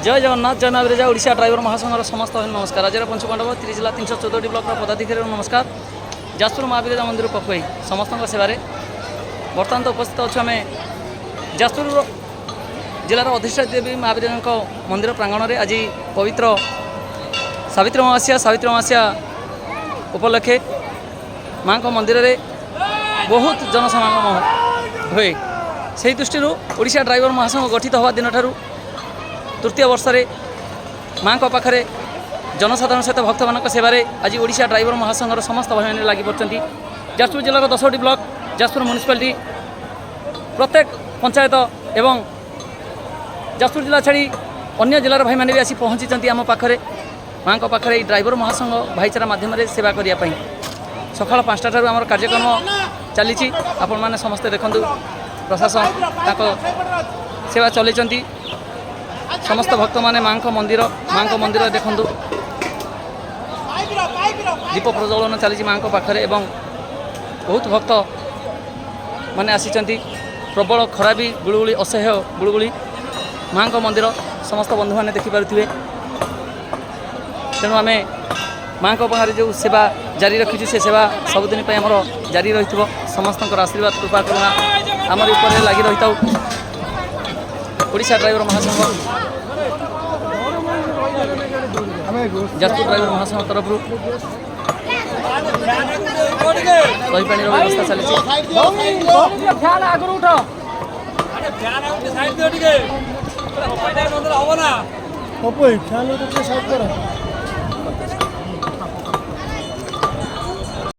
जय जगन्नाथ जय माँ बिरजा ओडिशा ड्राइवर महासंघर समस्त नमस्कार। आज पंचपांडव 30 जिला 314 ब्लक पदाधिकारी नमस्कार। जाजपुर माँ बिरजा मंदिर पकई समस्त सेवार बर्तमान तो उपस्थित अच्छे आम जाजपुर जिलार अधिष्ठात्री देवी माँ बिरजा मंदिर प्रांगण में आज पवित्र सावित्री अमावास्या उपलक्षे माँ मंदिर में बहुत जनसमागम हुए। से दृष्टि ओडिशा ड्राइवर महासंघ गठित हवा दिन ठारू तृतीय वर्ष में माँ पाखे जनसाधारण सहित भक्त मान सेवार आज ओडिशा ड्राइवर महासंघर समस्त भाई मैंने लगी पड़ती। जाजपुर जिलार 10टी ब्लक जाजपुर म्युनिसिपालिटी प्रत्येक पंचायत एवं जाजपुर जिला छाड़ी अन्य जिलार भाई मैंने भी आसी पहुँची आम पाखे माँ पाखे ड्राइवर महासंघ भाईचारा माध्यम सेवा करने सकाल 5टा ठारू आम कार्यक्रम चली आपण मैंने समस्ते देखु प्रशासन सेवा चलती समस्त भक्त माने माँ मंदिर देखु दीप प्रज्वलन चली माँ पाखे एवं बहुत भक्त माने आसी प्रबल खरा भी गुड़गुड़ी असह्य गुड़गुड़ी माँ मंदिर समस्त बंधु मैंने देखिपे। तेणु आम माँ पाखे जो सेवा जारी रखीचु से सेवा सबुदिन आमर जारी रही समस्त आशीर्वाद कृपा करुणा आमर ऊपर लगी रही था। ओडिशा ड्राइवर महासंघ जाजपुर ड्राइवर महासंघ तरफ दही पानी व्यवस्था चली।